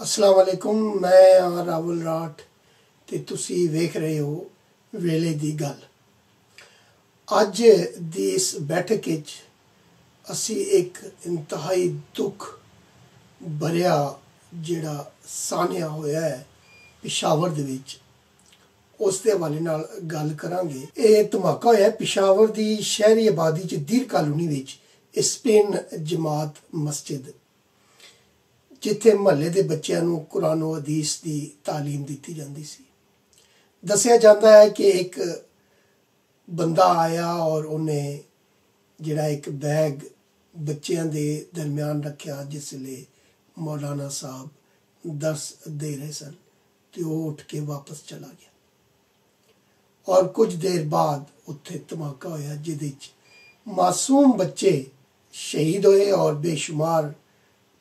अस्सलाम वालेकुम। मैं हाँ राहुल राठ ते तुसी वेख रहे हो वेले दी गल। अज दी इस बैठक विच असी एक इंतहाई दुख भरिया जिहड़ा सानिया होया है पिशावर दे विच उस दे हवाले नाल गल करांगे। ये धमाका होया पिशावर दी शहरी आबादी च दीर कालोनी विच स्पेन जमात मस्जिद जिथे महल्ले के बच्चों को कुरानो हदीस की तालीम दी जाती सी। दसिया जाता है कि एक बंदा आया और उन्हें जिहड़ा एक बैग बच्चों के दरम्यान रखा जिसले मौलाना साहब दर्स दे रहे सन तो वो उठ के वापस चला गया और कुछ देर बाद उत्थे धमाका होया जिहदे मासूम बच्चे शहीद होए और बेशुमार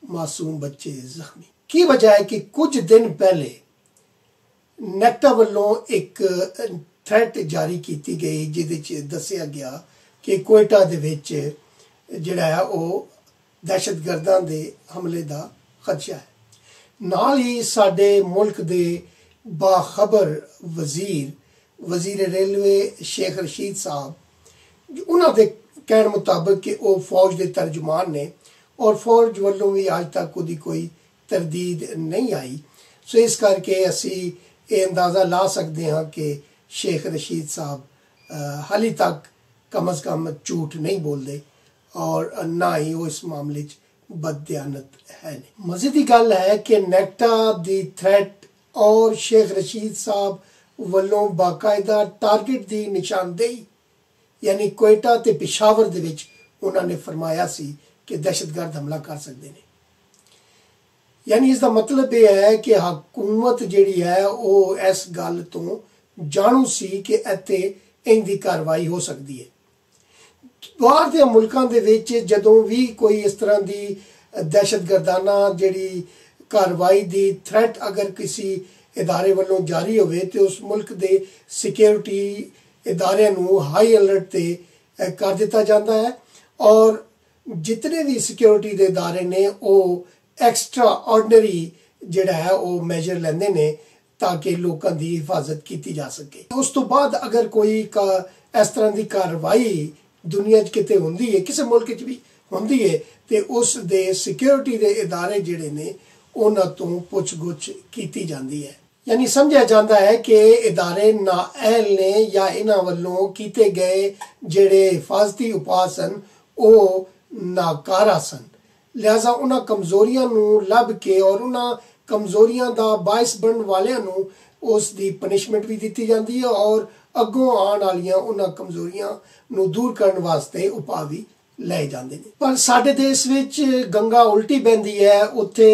मासूम बच्चे जख्मी। की वजह है कि कुछ दिन पहले नेक्टा वालों एक थ्रेट जारी की गई जिहदे दसिया गया कि कोयटा दे विच जिहड़ा है वो दहशतगर्दां दे हमले का खदशा है। नाल ही साडे मुल्क दे बाखबर वजीर रेलवे शेख रशीद साहब उन्हां दे कहण मुताबिक कि वो फौज के तर्जुमान ने और फौज वालों भी आज तक उसकी कोई तरदीद नहीं आई। सो इस करके असी ये अंदाज़ा ला सकते हाँ कि शेख रशीद साहब हाली तक कम अज़ कम झूठ नहीं बोलते और ना ही वो इस मामले बददियानत है नहीं। मज़े की गल है कि नेक्टा दी थ्रेट और शेख रशीद साहब वालों बाकायदा टारगेट की निशानदेही यानी कोयटा ते पिशावर दे विच उन्होंने फरमाया सी कि दहशतगर्द हमला कर सकते हैं। यानी इसका मतलब यह है कि हुकूमत जिहड़ी है वो इस गल तो जाणू सी कि इत्थे इनकी कार्रवाई हो सकती है। बाहर के मुल्कों के विच जदों भी कोई इस तरह की दहशतगर्दाना जिहड़ी कार्रवाई की थ्रेट अगर किसी इदारे वालों जारी होवे तो उस मुल्क के सिक्योरिटी इदारे नूं हाई अलर्ट ते कर दिता जाता है और जितने भी सिक्योरिटी के इदारे ने वो एक्सट्रा ऑर्डनरी जिहड़ा है वो मेजर लेंदे ने ताकि लोगों की हिफाजत की जा सके। उस तो बाद अगर कोई इस तरह की कार्रवाई दुनिया किते होंदी है किसी मुल्क भी होंदी है तो उस दे सिक्योरिटी के इदारे जिहड़े ने उन्हां तो पुछ-गुछ की जाती है। यानी समझा जाता है कि इदारे नाअहल ने या इन्हां वल्लों कीते गए जिहड़े हिफाजती उपाय सन वो नाकारा सन। लिहाजा उन्हां कमजोरियां नूं लभ के और उन्हां कमजोरियां दा बाइस बनने वालियां नूं उस दी पनिशमेंट भी दी जाती है और अगों आने वालियां उन्हां कमजोरियां नूं दूर करने वास्ते उपाय भी लाए जाते हैं। पर साडे देश विच गंगा उल्टी बहंदी है। उत्थे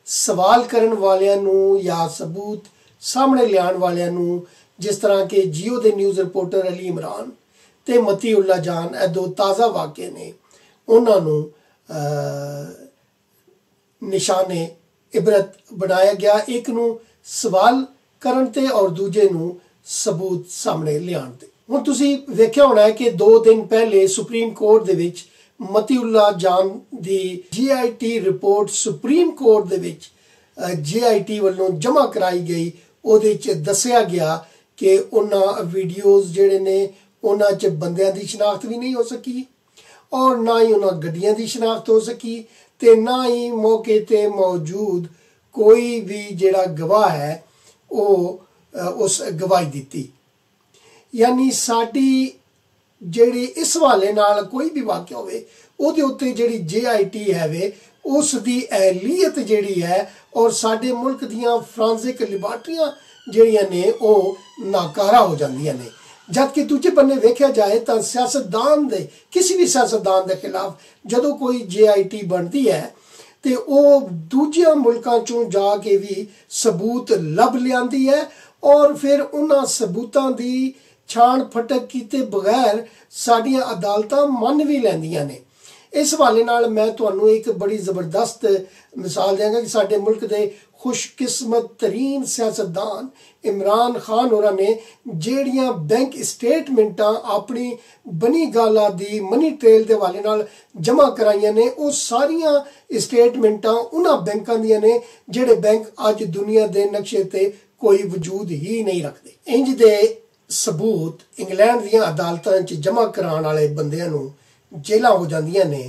सवाल करन वालियां नूं या सबूत सामने लियाण वालियां नूं जिस तरह के जियो दे न्यूज़ रिपोर्टर अली इमरान ते मती उल्ला जान ए दो ताज़ा वाक़े ने उन्होंने निशाने इबरत बनाया गया। एक नूं सवाल करन ते और दूजे नूं सबूत सामने लियाण ते। हुण तुसीं वेख्या होना है कि 2 दिन पहले सुप्रीम कोर्ट दे विच मती उल्ला जान दी GIT रिपोर्ट सुप्रीम कोर्ट दे विच GIT वालों जमा कराई गई। उहदे च दस्सिया गया कि उन्हां वीडियोज़ जिहड़े ने उन्हां च बंदियां दी शनाख्त भी नहीं हो सकी और ना ही उन्हां गड्डियां की शनाख्त हो सकी ते ना ही मौके ते मौजूद कोई भी जिहड़ा गवाह है वो उस गवाही दिती। यानी साडी जिहड़ी इस हवाले नाल कोई भी वाक़या होवे उहदे उत्ते जिहड़ी GIT है वे उस दी अहलियत जिहड़ी है और साडे मुल्क दियां फ्रांसिक लिबार्टरियां जिहड़ियां ने वो नाकारा हो जांदियां ने। जबकि दूजे बन्ने वेख्या जाए तो सियासतदान दे किसी भी सियासतदान के खिलाफ जदों कोई GIT बनती है तो वो दूजे मुल्कों चों जाके भी सबूत लभ लियाती है और फिर उन्हां सबूतों की छाण फटक किए बगैर साडियां अदालतां मन भी लैंदियां ने। इस हवाले नाल मैं तुहानूं एक बड़ी ज़बरदस्त मिसाल देंगा कि साडे मुल्क के खुशकिस्मत तरीन सियासतदान इमरान खान होरां ने ਜਿਹੜੀਆਂ बैंक स्टेटमेंटां अपनी बनी गाला दी मनी ट्रेल के हवाले नाल जमा कराइयां ने वो सारियां स्टेटमेंटां उन्हां बैंकां दियां ने ਜਿਹੜੇ बैंक अज दुनिया के नक्शे ते कोई वजूद ही नहीं रखते। इंज दे सबूत इंग्लैंड दीयां अदालतां च जमा कराने वाले बंदियां नूं जेलां हो जांदियां ने,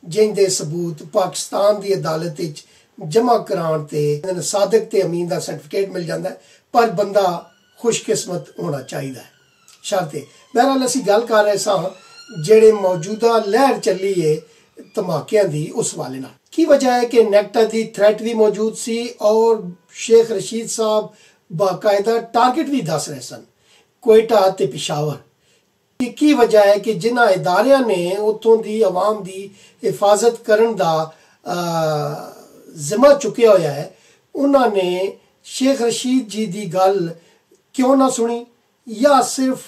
जिंदे सबूत पाकिस्तान की अदालत विच जमा कराने ते सादक ते अमीन का सर्टिफिकेट मिल जाता है, पर बंदा खुशकिस्मत होना चाहिए शर्ते। बहरहाल असीं गल कर रहे सां जेड़े मौजूदा लहर चली है धमाकियां दी, उस वाले नाल की वजह है कि नेक्टा की थ्रैट भी मौजूद सी और शेख रशीद साहब बाकायदा टारगेट भी दस रहे सन, कोयटा ते पिशावर। की वजह है कि जिन्हां इदारियां ने उत्थों दी आवाम की हिफाजत करन दा जिम्मा चुकिया होया है, उन्होंने शेख रशीद जी की गल क्यों ना सुनी या सिर्फ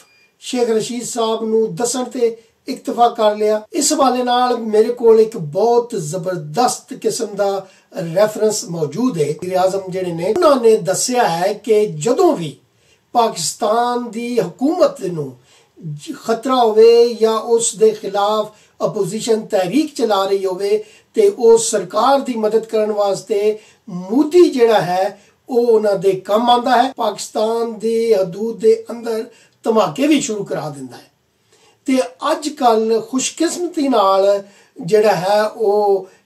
शेख रशीद साहब नूं दसन ते इक्तफा कर लिया। इस हवाले नाल मेरे कोल एक बहुत जबरदस्त किस्म का रेफरेंस मौजूद है। वज़ीर आज़म जिहड़े ने उन्होंने दस्सिया है कि जदों भी पाकिस्तान की हुकूमत नूं खतरा होवे या उस दे खिलाफ अपोजिशन तहरीक चला रही होवे ते वो सरकार की मदद करने वास्ते मोदी जिहड़ा है वो उन्हां दे काम आंदा है। पाकिस्तान दे हदूद दे अंदर धमाके भी शुरू करा दिंदा है। ते अज कल खुशकिस्मती नाल जिहड़ा है वो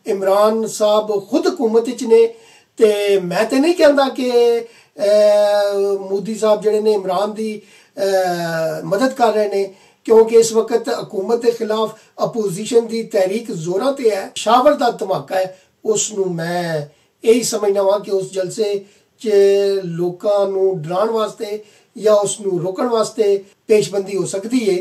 इमरान साहब खुद हुकूमत विच ने, ते मैं तो नहीं कहता कि मोदी साहब जिहड़े ने इमरान की मदद कर रहे हैं, क्योंकि इस वक्त हुकूमत के खिलाफ अपोजिशन की तहरीक जोरां ते है। शावर का धमाका है, उसनूं मैं यही समझना वा कि उस जलसे च लोकां नूं डराउण वास्ते या उसनूं रोकण वास्ते पेशबंदी हो सकती है।